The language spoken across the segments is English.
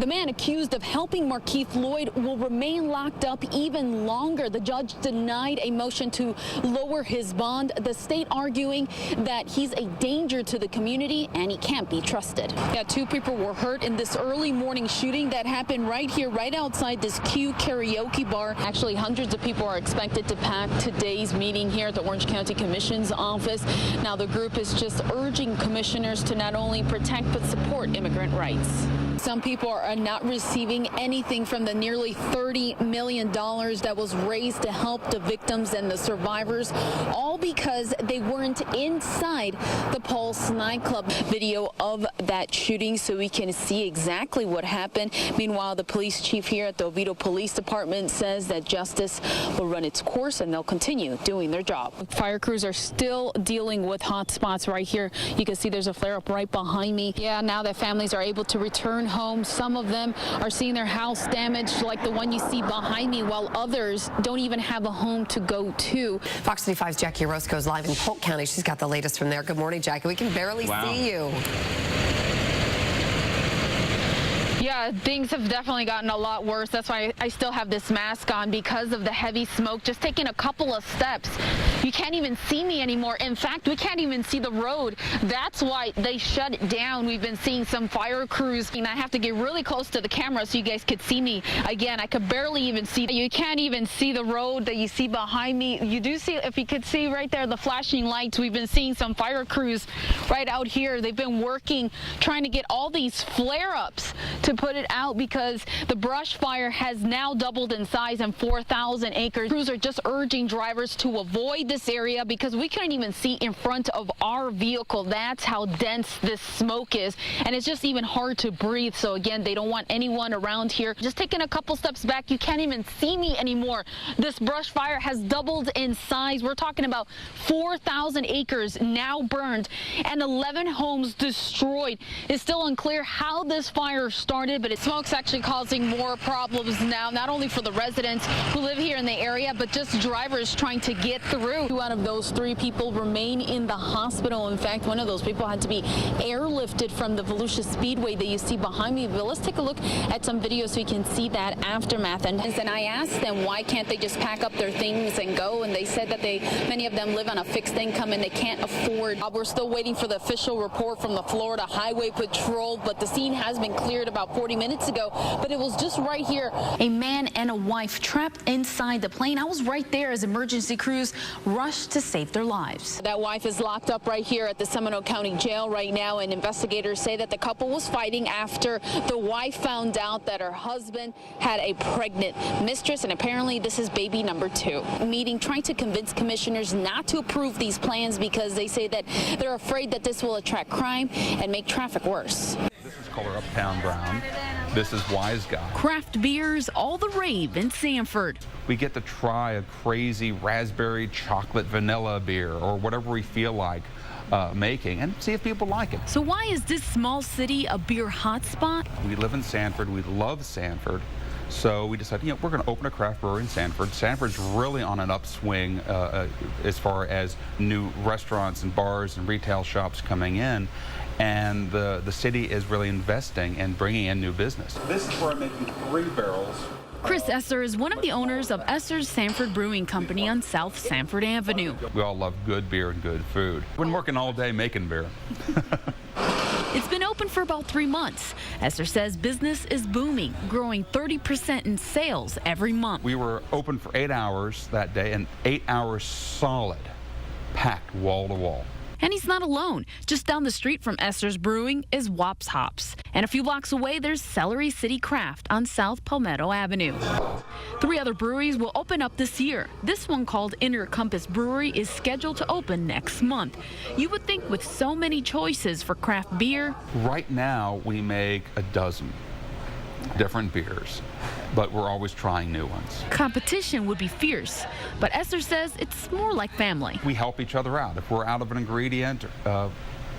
The man accused of helping Markeith Lloyd will remain locked up even longer. The judge denied a motion to lower his bond, the state arguing that he's a danger to the community and he can't be trusted. Yeah, 2 people were hurt in this early morning shooting that happened right here, right outside this Q karaoke bar. Actually, hundreds of people are expected to pack today's meeting here at the Orange County Commission's office. Now, the group is just urging commissioners to not only protect but support immigrant rights. Some people are not receiving anything from the nearly $30 million that was raised to help the victims and the survivors, all because they weren't inside the Pulse nightclub. Video of that shooting so we can see exactly what happened. Meanwhile, the police chief here at the Oviedo Police Department says that justice will run its course and they'll continue doing their job. Fire crews are still dealing with hot spots right here. You can see there's a flare up right behind me. Yeah, now that families are able to return home, some of them are seeing their house damaged like the one you see behind me, while others don't even have a home to go to. Fox 35's Jackie Orozco is live in Polk County. She's got the latest from there. Good morning, Jackie. We can barely see you. Yeah, things have definitely gotten a lot worse. That's why I still have this mask on, because of the heavy smoke. Just taking a couple of steps, you can't even see me anymore. In fact, we can't even see the road. That's why they shut it down. We've been seeing some fire crews, and I have to get really close to the camera so you guys could see me. Again, I could barely even see. You can't even see the road that you see behind me. You do see, if you could see right there, the flashing lights. We've been seeing some fire crews right out here. They've been working, trying to get all these flare-ups to put it out, because the brush fire has now doubled in size and 4,000 acres. Crews are just urging drivers to avoid this area because we couldn't even see in front of our vehicle. That's how dense this smoke is, and it's just even hard to breathe. So again, they don't want anyone around here. Just taking a couple steps back, you can't even see me anymore. This brush fire has doubled in size. We're talking about 4,000 acres now burned and 11 homes destroyed. It's still unclear how this fire started, but smoke's actually causing more problems now, not only for the residents who live here in the area, but just drivers trying to get through. 2 out of those 3 people remain in the hospital. In fact, one of those people had to be airlifted from the Volusia Speedway that you see behind me. But let's take a look at some videos so you can see that aftermath. And I asked them, why can't they just pack up their things and go? And they said that many of them live on a fixed income and they can't afford. We're still waiting for the official report from the Florida Highway Patrol, but the scene has been cleared about 40 minutes ago, but it was just right here. A man and a wife trapped inside the plane. I was right there as emergency crews rushed to save their lives. That wife is locked up right here at the Seminole County Jail right now, and investigators say that the couple was fighting after the wife found out that her husband had a pregnant mistress, and apparently this is baby number 2. Meeting trying to convince commissioners not to approve these plans because they say that they're afraid that this will attract crime and make traffic worse. This is called Uptown Brown. This is Wise Guy. Craft beers, all the rave in Sanford. We get to try a crazy raspberry chocolate vanilla beer or whatever we feel like making and see if people like it. So why is this small city a beer hotspot? We live in Sanford. We love Sanford. So we decided, we're going to open a craft brewery in Sanford. Sanford's really on an upswing as far as new restaurants and bars and retail shops coming in. And the city is really investing and bringing in new business. This is where I'm making 3 barrels. Chris Esser is one of the owners of Esser's Sanford Brewing Company on South Sanford Avenue. We all love good beer and good food. We've been working all day making beer. It's been open for about 3 months. Esser says business is booming, growing 30% in sales every month. We were open for 8 hours that day, and 8 hours solid, packed wall to wall. And he's not alone. Just down the street from Esser's Brewing is Wops Hops. And a few blocks away, there's Celery City Craft on South Palmetto Avenue. 3 other breweries will open up this year. This one, called Inner Compass Brewery, is scheduled to open next month. You would think with so many choices for craft beer. Right now, we make a dozen different beers, but we're always trying new ones. Competition would be fierce, but Esser says it's more like family. We help each other out. If we're out of an ingredient,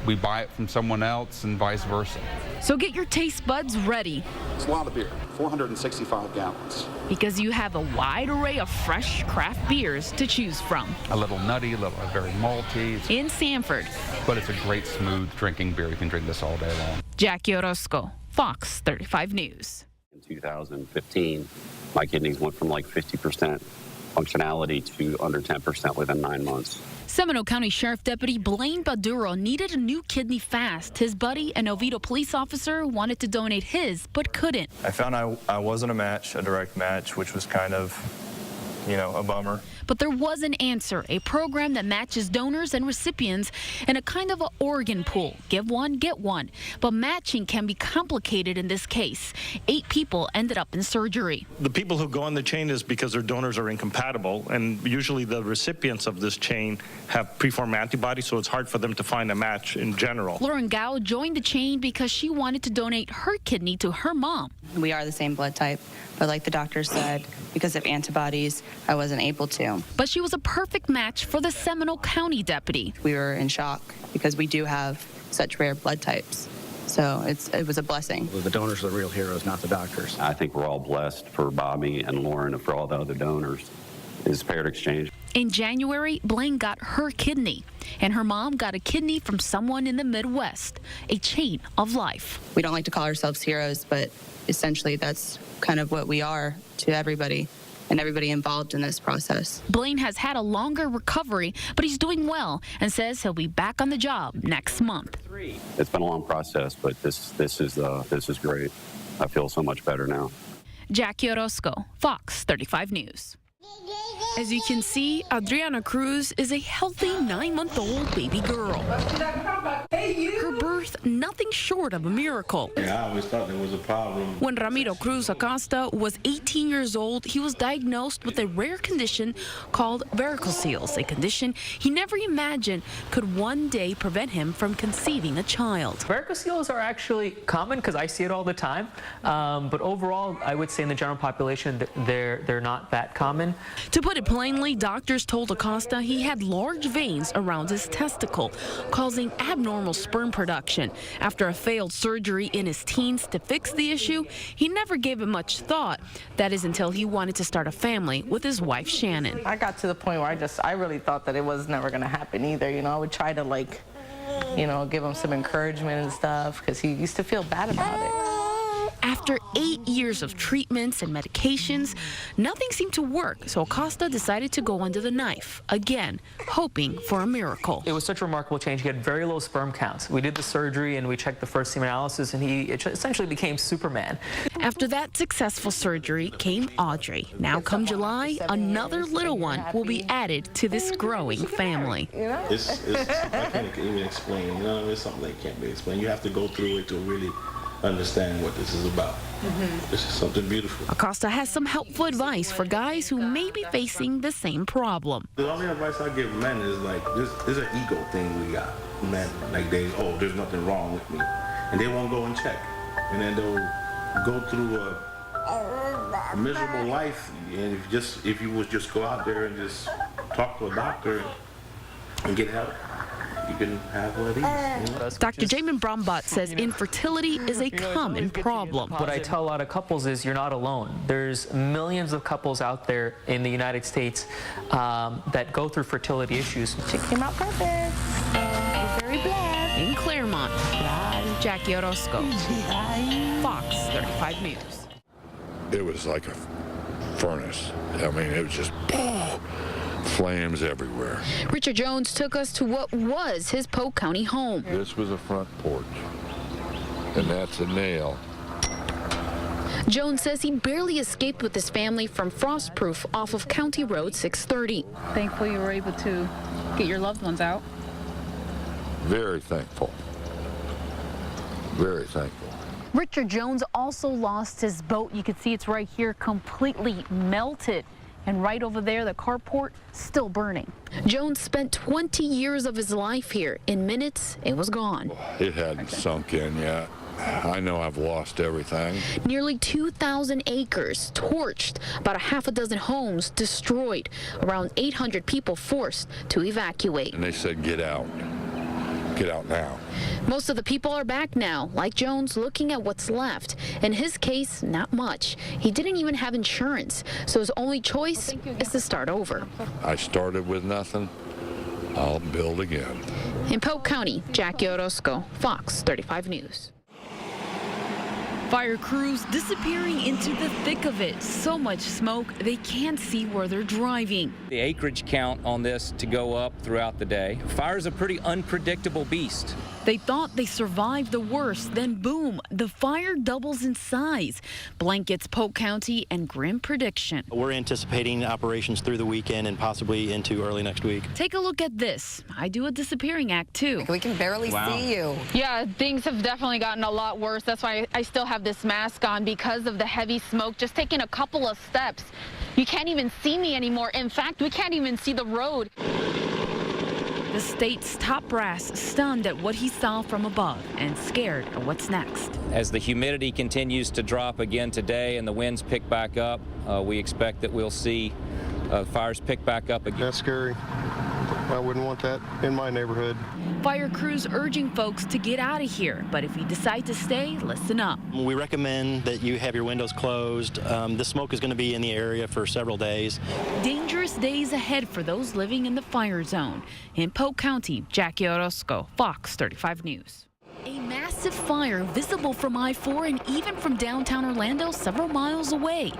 we buy it from someone else and vice versa. So get your taste buds ready. It's a lot of beer, 465 gallons. Because you have a wide array of fresh craft beers to choose from. A little nutty, very malty. In Sanford. But it's a great, smooth drinking beer. You can drink this all day long. Jackie Orozco, Fox 35 News. In 2015, my kidneys went from like 50% functionality to under 10% within 9 months. Seminole County Sheriff Deputy Blaine Baduro needed a new kidney fast. His buddy, an Oviedo police officer, wanted to donate his, but couldn't. I found I wasn't a direct match, which was kind of, a bummer. But there was an answer, a program that matches donors and recipients in a kind of an organ pool. Give one, get one. But matching can be complicated in this case. 8 people ended up in surgery. The people who go on the chain is because their donors are incompatible, and usually the recipients of this chain have preformed antibodies, so it's hard for them to find a match in general. Lauren Gao joined the chain because she wanted to donate her kidney to her mom. We are the same blood type, but like the doctor said, because of antibodies, I wasn't able to. But she was a perfect match for the Seminole County deputy. We were in shock because we do have such rare blood types. So it was a blessing. The donors are the real heroes, not the doctors. I think we're all blessed for Bobby and Lauren and for all the other donors. It's paired exchange. In January, Blaine got her kidney, and her mom got a kidney from someone in the Midwest, a chain of life. We don't like to call ourselves heroes, but essentially that's kind of what we are to everybody and everybody involved in this process. Blaine has had a longer recovery, but he's doing well and says he'll be back on the job next month. It's been a long process, but this is great. I feel so much better now. Jackie Orozco, Fox 35 News. As you can see, Adriana Cruz is a healthy 9-month-old baby girl. Her birth, nothing short of a miracle. Yeah, I always thought there was a problem. When Ramiro Cruz Acosta was 18 years old, he was diagnosed with a rare condition called varicocele, a condition he never imagined could one day prevent him from conceiving a child. Varicoceles are actually common because I see it all the time, but overall, I would say in the general population, they're not that common. To put it plainly, doctors told Acosta he had large veins around his testicle, causing abnormal sperm production. After a failed surgery in his teens to fix the issue, he never gave it much thought. That is until he wanted to start a family with his wife, Shannon. I got to the point where I really thought that it was never going to happen either. I would try to give him some encouragement and stuff because he used to feel bad about it. After 8 years of treatments and medications, nothing seemed to work, so Acosta decided to go under the knife, again, hoping for a miracle. It was such a remarkable change. He had very low sperm counts. We did the surgery and we checked the first semen analysis, and he essentially became Superman. After that successful surgery came Audrey. Now come July, another little one will be added to this growing family. I can't even explain. It's something that can't be explained. You have to go through it to really understand what this is about. This is something beautiful. Acosta has some helpful advice for guys who may be facing the same problem. The only advice I give men is this is an ego thing we got. Men, there's nothing wrong with me. And they won't go and check. And then they'll go through a miserable life. And if you would just go out there and just talk to a doctor and get help, you can have one of these. Dr. Jamin Brombot says infertility is a common problem. What I tell a lot of couples is you're not alone. There's millions of couples out there in the United States that go through fertility issues. She came out perfect. We're very blessed. In Claremont, Jackie Orozco, Fox 35 News. It was like a furnace. It was just flames everywhere. Richard Jones took us to what was his Polk County home. This was a front porch, and that's a nail. Jones says he barely escaped with his family from frostproof off of County Road 630. Thankful you were able to get your loved ones out. Very thankful. Very thankful. Richard Jones also lost his boat. You can see it's right here, completely melted. And right over there, the carport still burning. Jones spent 20 years of his life here. In minutes, it was gone. It hadn't sunk in yet. I know I've lost everything. Nearly 2,000 acres torched, about a half a dozen homes destroyed, around 800 people forced to evacuate. And they said, get out. Get out now. Most of the people are back now, like Jones, looking at what's left. In his case, not much. He didn't even have insurance, so his only choice is to start over. I started with nothing. I'll build again. In Polk County, Jackie Orozco, Fox 35 News. Fire crews disappearing into the thick of it. So much smoke, they can't see where they're driving. The acreage count on this to go up throughout the day. Fire's a pretty unpredictable beast. They thought they survived the worst, then boom, the fire doubles in size. Blankets Polk County and grim prediction. We're anticipating operations through the weekend and possibly into early next week. Take a look at this. I do a disappearing act too. We can barely see you. Yeah, things have definitely gotten a lot worse. That's why I still have this mask on because of the heavy smoke. Just taking a couple of steps, you can't even see me anymore. In fact, we can't even see the road. The state's top brass stunned at what he saw from above and scared of what's next. As the humidity continues to drop again today and the winds pick back up, we expect that we'll see fires pick back up again. That's scary. I wouldn't want that in my neighborhood. Fire crews urging folks to get out of here, but if you decide to stay, listen up. We recommend that you have your windows closed. The smoke is going to be in the area for several days. Dangerous days ahead for those living in the fire zone. In Polk County, Jackie Orozco, Fox 35 News. A massive fire visible from I-4 and even from downtown Orlando several miles away.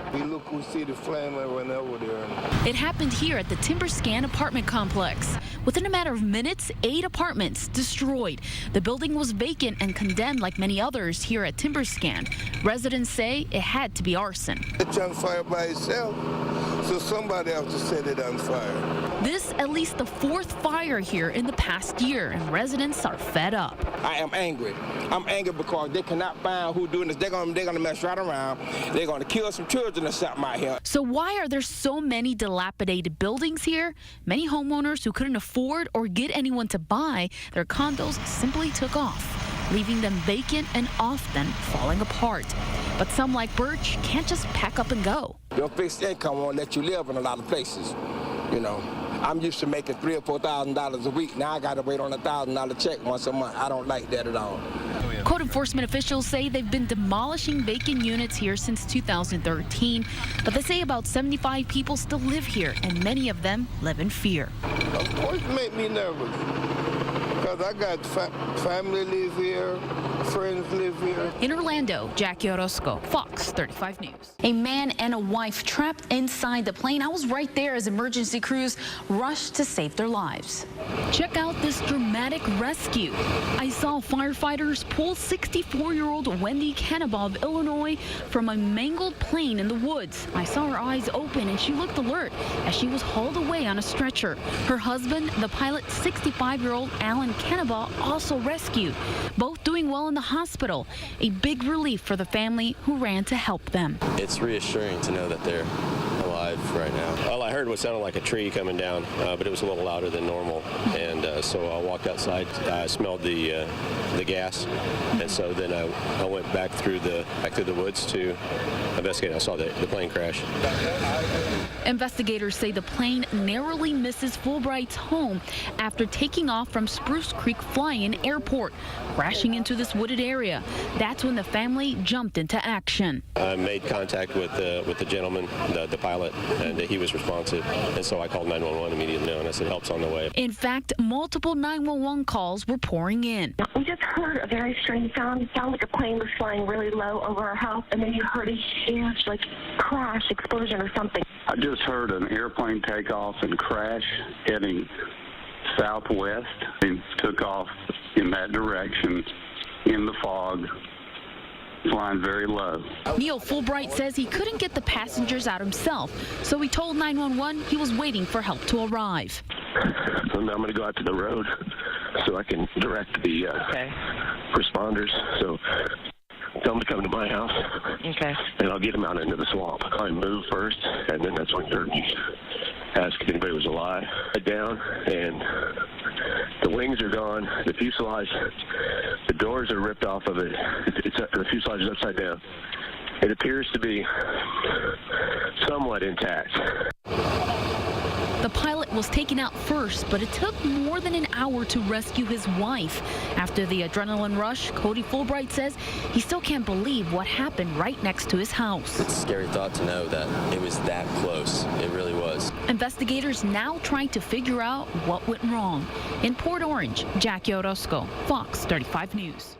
We see the flame that went over there. It happened here at the TimberScan apartment complex. Within a matter of minutes, 8 apartments destroyed. The building was vacant and condemned like many others here at TimberScan. Residents say it had to be arson. It's on fire by itself, so somebody has to set it on fire. This at least the 4th fire here in the past year, and residents are fed up. I am angry. I'm angry because they cannot find who's doing this. They're gonna mess right around. They're gonna kill some children or something out here. So why are there so many dilapidated buildings here? Many homeowners who couldn't afford or get anyone to buy their condos simply took off, leaving them vacant and often falling apart. But some like Birch can't just pack up and go. Your fixed income won't let you live in a lot of places, you know. I'm used to making $3,000 or $4,000 a week. Now I got to wait on a $1,000 check once a month. I don't like that at all. Code enforcement officials say they've been demolishing vacant units here since 2013, but they say about 75 people still live here, and many of them live in fear. Of course it make me nervous, because I got family live here, friends live here. In Orlando, Jackie Orozco, Fox 35 News. A man and a wife trapped inside the plane. I was right there as emergency crews rushed to save their lives. Check out this dramatic rescue. I saw firefighters pull 64-year-old Wendy Cannabal of Illinois from a mangled plane in the woods. I saw her eyes open and she looked alert as she was hauled away on a stretcher. Her husband, the pilot, 65-year-old Alan Cannabal, also rescued, both doing well in the hospital. A big relief for the family who ran to help them. It's reassuring to know that they're alive right now. All I heard was sounded like a tree coming down, but it was a little louder than normal. And so I walked outside. I smelled the gas, and so then I went back through the woods to investigate. I saw the plane crash. Investigators say the plane narrowly misses Fulbright's home after taking off from Spruce Creek Fly-In Airport, crashing into this wooded area. That's when the family jumped into action. I made contact with the gentleman, the pilot, and he was responsive. And so I called 911 immediately, and I said, help's on the way. In fact, multiple 911 calls were pouring in. We just heard a very strange sound. It sounded like a plane was flying really low over our house, and then you heard a huge, crash, explosion or something. I just heard an airplane take off and crash heading southwest. It took off in that direction in the fog, flying very low. Neil Fulbright says he couldn't get the passengers out himself, so he told 911 he was waiting for help to arrive. So now I'm going to go out to the road so I can direct the responders. So tell them to come to my house, and I'll get them out into the swamp. I move first, and then that's when you ask if anybody was alive. Down, and the wings are gone. The fuselage, the doors are ripped off of it. The fuselage is upside down. It appears to be somewhat intact. The pilot was taken out first, but it took more than an hour to rescue his wife. After the adrenaline rush, Cody Fulbright says he still can't believe what happened right next to his house. It's a scary thought to know that it was that close. It really was. Investigators now trying to figure out what went wrong. In Port Orange, Jackie Orozco, Fox 35 News.